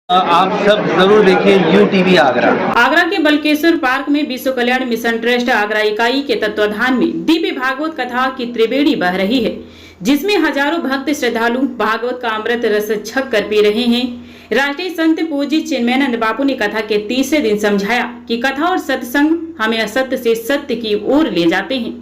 आप सब जरूर देखें यूटीवी आगरा। आगरा के बलकेश्वर पार्क में विश्व कल्याण मिशन ट्रस्ट आगरा इकाई के तत्वाधान में दिव्य भागवत कथा की त्रिवेणी बह रही है, जिसमें हजारों भक्त श्रद्धालु भागवत का अमृत रस छक कर पी रहे हैं। राष्ट्रीय संत पूज्य चिन्मयानंद बापू ने कथा के तीसरे दिन समझाया कि कथा और सत्संग हमें असत्य से सत्य की ओर ले जाते हैं,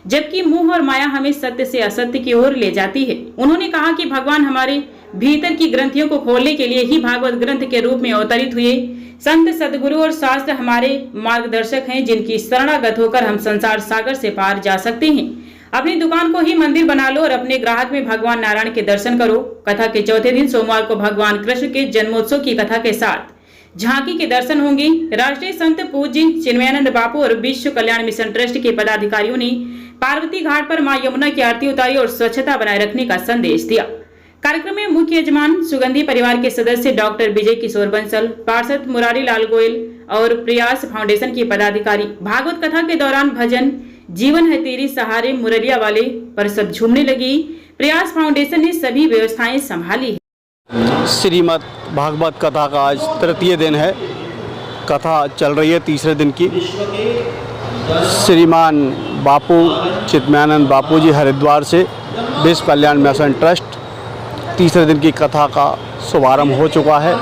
जबकि मोह और माया हमें सत्य से असत्य की ओर ले जाती है। उन्होंने कहा कि भगवान हमारे भीतर की ग्रंथियों को खोलने के लिए ही भागवत ग्रंथ के रूप में अवतरित हुए। संत सदगुरु और शास्त्र हमारे मार्गदर्शक हैं, जिनकी शरणागत होकर हम संसार सागर से पार जा सकते हैं। अपनी दुकान को ही मंदिर बना लो और अपने ग्राहक में भगवान नारायण के दर्शन करो। कथा के चौथे दिन सोमवार को भगवान कृष्ण के जन्मोत्सव की कथा के साथ झांकी के दर्शन होंगे। राष्ट्रीय संत पूज्य चिन्मयानंद बापू और विश्व कल्याण मिशन ट्रस्ट के पदाधिकारियों ने पार्वती घाट पर मां यमुना की आरती उतारी और स्वच्छता बनाए रखने का संदेश दिया। कार्यक्रम में मुख्य यजमान सुगंधी परिवार के सदस्य डॉक्टर विजय किशोर बंसल, पार्षद मुरारी लाल गोयल और प्रयास फाउंडेशन के पदाधिकारी। भागवत कथा के दौरान भजन जीवन है तेरी सहारे मुरलिया वाले पर सब झूमने लगी। प्रयास फाउंडेशन ने सभी व्यवस्थाएं संभाली है। श्रीमद् भागवत कथा का आज तृतीय दिन है। कथा चल रही है तीसरे दिन की। श्रीमान बापू चिन्मयानंद बापू जी हरिद्वार से विश्व कल्याण मिशन ट्रस्ट तीसरे दिन की कथा का शुभारंभ हो चुका है।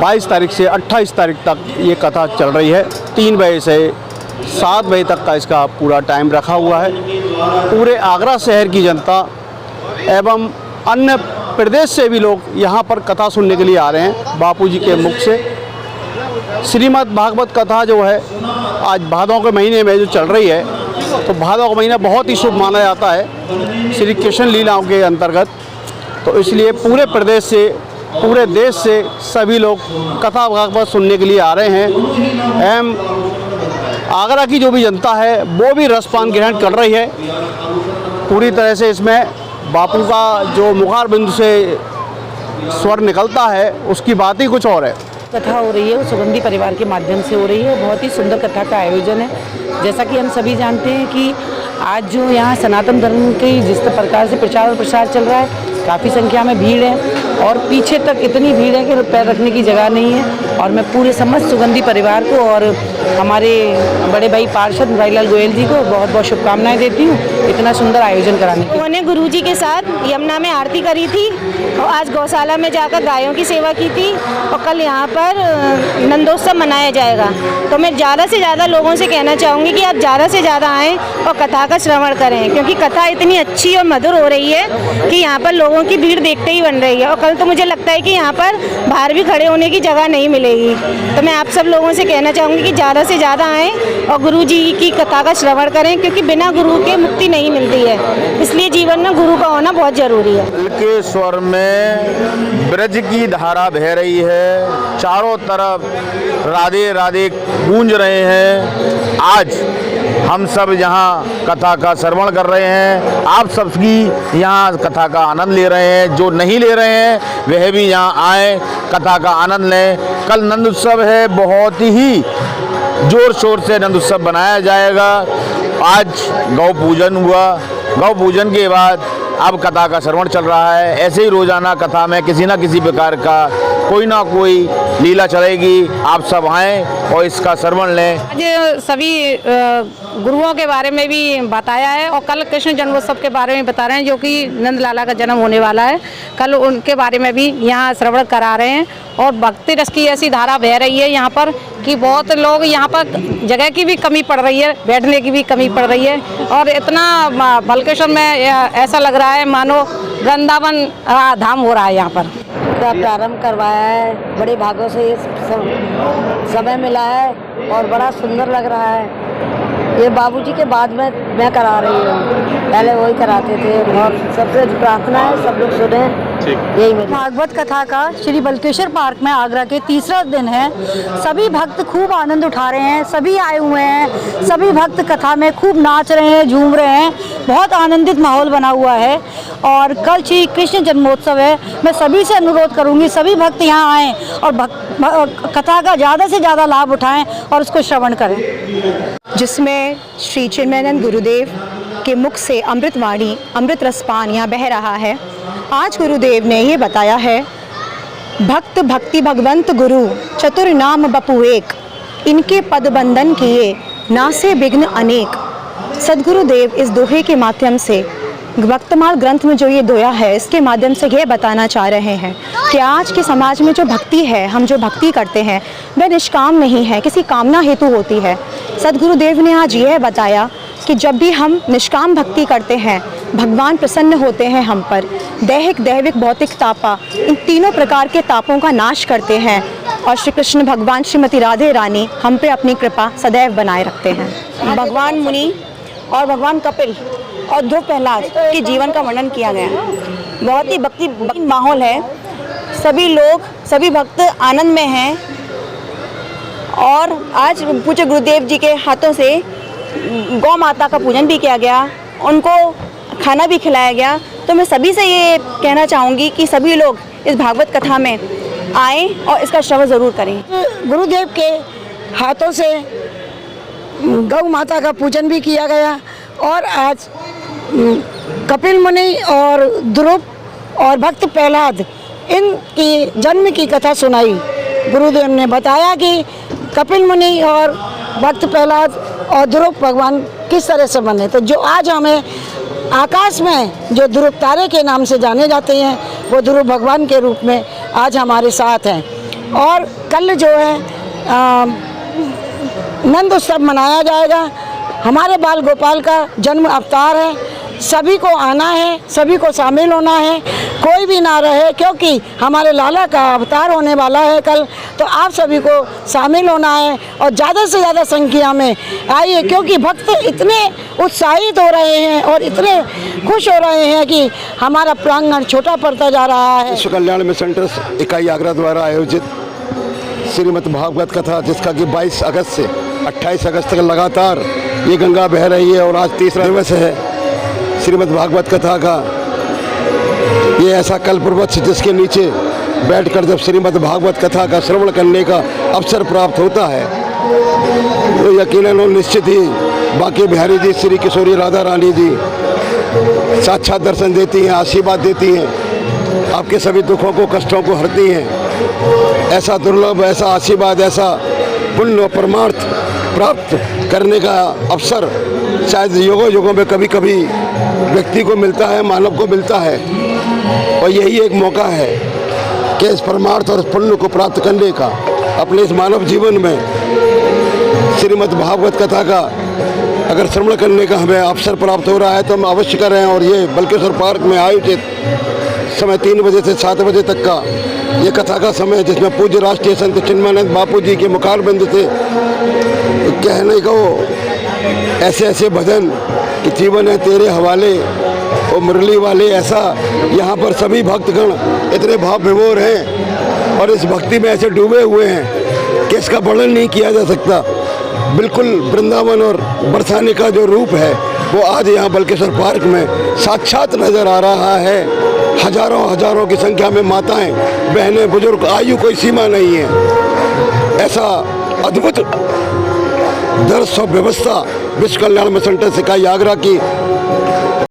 22 तारीख से 28 तारीख तक ये कथा चल रही है। 3 बजे से 7 बजे तक का इसका पूरा टाइम रखा हुआ है। पूरे आगरा शहर की जनता एवं अन्य प्रदेश से भी लोग यहाँ पर कथा सुनने के लिए आ रहे हैं। बापू जी के मुख से श्रीमद् भागवत कथा जो है आज भादों के महीने में जो चल रही है, तो भादों का महीना बहुत ही शुभ माना जाता है श्री कृष्ण लीलाओं के अंतर्गत। तो इसलिए पूरे प्रदेश से पूरे देश से सभी लोग कथा भागवत सुनने के लिए आ रहे हैं। एवं आगरा की जो भी जनता है वो भी रसपान ग्रहण कर रही है पूरी तरह से। इसमें बापू का जो मुखार बिंदु से स्वर निकलता है उसकी बात ही कुछ और है। कथा हो रही है वो सुगंधी परिवार के माध्यम से हो रही है। बहुत ही सुंदर कथा का आयोजन है। जैसा कि हम सभी जानते हैं कि आज जो यहाँ सनातन धर्म के जिस प्रकार से प्रचार और प्रसार चल रहा है, काफ़ी संख्या में भीड़ है और पीछे तक इतनी भीड़ है कि पैर रखने की जगह नहीं है। और मैं पूरे समस्त सुगंधी परिवार को और हमारे बड़े भाई पार्षद मुरारीलाल गोयल जी को बहुत बहुत शुभकामनाएं देती हूँ इतना सुंदर आयोजन कराने की। उन्होंने गुरुजी के साथ यमुना में आरती करी थी और आज गौशाला में जाकर गायों की सेवा की थी और कल यहाँ पर नंदोत्सव मनाया जाएगा। तो मैं ज़्यादा से ज़्यादा लोगों से कहना चाहूँगी कि आप ज़्यादा से ज़्यादा आएँ और कथा का श्रवण करें, क्योंकि कथा इतनी अच्छी और मधुर हो रही है कि यहाँ पर लोगों की भीड़ देखते ही बन रही है। और कल तो मुझे लगता है कि यहाँ पर बाहर भी खड़े होने की जगह नहीं मिलेगी। तो मैं आप सब लोगों से कहना चाहूँगी कि ज़्यादा से ज़्यादा आएँ और गुरु जी की कथा का श्रवण करें, क्योंकि बिना गुरु के मुक्ति नहीं मिलती है। इसलिए जीवन में गुरु का होना बहुत ज़रूरी है। के स्वर में ब्रज की धारा बह रही है, चारों तरफ राधे राधे गूंज रहे हैं। आज हम सब यहाँ कथा का श्रवण कर रहे हैं। आप सबकी यहाँ कथा का आनंद ले रहे हैं। जो नहीं ले रहे हैं वह भी यहाँ आए, कथा का आनंद लें। कल नंद उत्सव है, बहुत ही जोर शोर से नंद उत्सव बनाया जाएगा। आज गौ पूजन हुआ, गौ पूजन के बाद अब कथा का श्रवण चल रहा है। ऐसे ही रोजाना कथा में किसी न किसी प्रकार का कोई ना कोई लीला चलेगी। आप सब आएँ और इसका श्रवण लें। आज सभी गुरुओं के बारे में भी बताया है और कल कृष्ण जन्मोत्सव के बारे में बता रहे हैं, जो कि नंद लाला का जन्म होने वाला है। कल उनके बारे में भी यहाँ श्रवण करा रहे हैं और भक्ति रस की ऐसी धारा बह रही है यहाँ पर कि बहुत लोग यहाँ पर जगह की भी कमी पड़ रही है, बैठने की भी कमी पड़ रही है। और इतना बलकेश्वर में ऐसा लग रहा है मानो वृंदावन धाम हो रहा है यहाँ पर। प्रारंभ करवाया है, बड़े भागों से ये समय मिला है और बड़ा सुंदर लग रहा है। ये बाबूजी के बाद में मैं करा रही हूँ, पहले वही कराते थे। और सबसे प्रार्थना है सब लोग सुने, यही मेरी। भागवत कथा का श्री बलकेश्वर पार्क में आगरा के तीसरा दिन है। सभी भक्त खूब आनंद उठा रहे हैं, सभी आए हुए हैं। सभी भक्त कथा में खूब नाच रहे हैं, झूम रहे हैं। बहुत आनंदित माहौल बना हुआ है और कल श्री कृष्ण जन्मोत्सव है। मैं सभी से अनुरोध करूंगी सभी भक्त यहाँ आएँ और कथा का ज़्यादा से ज़्यादा लाभ उठाएं और उसको श्रवण करें, जिसमें श्री चिन्मयानंद गुरुदेव के मुख से अमृतवाणी अमृत रसपान यहाँ बह रहा है। आज गुरुदेव ने ये बताया है भक्त भक्ति भगवंत गुरु चतुर नाम बपु एक, इनके पद बंदन किए नासे विघ्न अनेक। सद्गुरुदेव इस दोहे के माध्यम से भक्तमाल ग्रंथ में जो ये दोया है, इसके माध्यम से ये बताना चाह रहे हैं कि आज के समाज में जो भक्ति है, हम जो भक्ति करते हैं वह निष्काम नहीं है, किसी कामना हेतु होती है। सद्गुरुदेव ने आज यह बताया कि जब भी हम निष्काम भक्ति करते हैं, भगवान प्रसन्न होते हैं हम पर। दैहिक दैविक भौतिक तापा, इन तीनों प्रकार के तापों का नाश करते हैं और श्री कृष्ण भगवान श्रीमती राधे रानी हम पे अपनी कृपा सदैव बनाए रखते हैं। भगवान मुनि और भगवान कपिल और ध्रुव प्रहलाद के जीवन का वर्णन किया गया है। बहुत ही भक्ति माहौल है, सभी लोग सभी भक्त आनंद में हैं और आज पूज्य गुरुदेव जी के हाथों से गौ माता का पूजन भी किया गया, उनको खाना भी खिलाया गया। तो मैं सभी से ये कहना चाहूँगी कि सभी लोग इस भागवत कथा में आएँ और इसका श्रवण ज़रूर करें। गुरुदेव के हाथों से गौ माता का पूजन भी किया गया और आज कपिल मुनि और ध्रुव और भक्त प्रहलाद इनकी जन्म की कथा सुनाई। गुरुदेव ने बताया कि कपिल मुनि और भक्त प्रहलाद और ध्रुव भगवान किस तरह से बने। तो जो आज हमें आकाश में जो ध्रुव तारे के नाम से जाने जाते हैं, वो ध्रुव भगवान के रूप में आज हमारे साथ हैं। और कल जो है नंद उत्सव मनाया जाएगा। हमारे बाल गोपाल का जन्म अवतार है, सभी को आना है, सभी को शामिल होना है, कोई भी ना रहे, क्योंकि हमारे लाला का अवतार होने वाला है कल। तो आप सभी को शामिल होना है और ज़्यादा से ज़्यादा संख्या में आइए, क्योंकि भक्त इतने उत्साहित हो रहे हैं और इतने खुश हो रहे हैं कि हमारा प्रांगण छोटा पड़ता जा रहा है। विश्व कल्याण मिशन ट्रस्ट इकाई आगरा द्वारा आयोजित श्रीमद् भागवत कथा, जिसका कि 22 अगस्त से 28 अगस्त तक लगातार ये गंगा बह रही है और आज तीसरा दिवस है श्रीमद् भागवत कथा का। ये ऐसा कल्पवृक्ष जिसके नीचे बैठकर जब श्रीमद् भागवत कथा का श्रवण करने का अवसर प्राप्त होता है तो यकीनन और निश्चित ही बांके बिहारी जी, श्री किशोरी राधा रानी जी साक्षात दर्शन देती हैं, आशीर्वाद देती हैं, आपके सभी दुखों को कष्टों को हरती हैं। ऐसा दुर्लभ, ऐसा आशीर्वाद, ऐसा पुण्य परमार्थ प्राप्त करने का अवसर शायद युगों युगों में कभी कभी व्यक्ति को मिलता है, मानव को मिलता है। और यही एक मौका है कि इस परमार्थ और पुण्य को प्राप्त करने का अपने इस मानव जीवन में श्रीमद् भागवत कथा का अगर श्रवण करने का हमें अवसर प्राप्त हो रहा है तो हम अवश्य करें। और ये बल्केश्वर पार्क में आयोजित समय 3 बजे से 7 बजे तक का ये कथा का समय, जिसमें पूज्य राष्ट्रीय संत चिन्मयानंद बापू जी के मुखारबिंद से कहने को ऐसे ऐसे भजन कि जीवन है तेरे हवाले और मुरली वाले, ऐसा यहाँ पर सभी भक्तगण इतने भाव विभोर हैं और इस भक्ति में ऐसे डूबे हुए हैं कि इसका वर्णन नहीं किया जा सकता। बिल्कुल वृंदावन और बरसाने का जो रूप है वो आज यहाँ बल्केश्वर पार्क में साक्षात नज़र आ रहा है। हजारों हजारों की संख्या में माताएं, बहनें, बुजुर्ग, आयु कोई सीमा नहीं है। ऐसा अद्भुत दर्श और व्यवस्था विश्व कल्याण मिशन ट्रस्ट इकाई आगरा की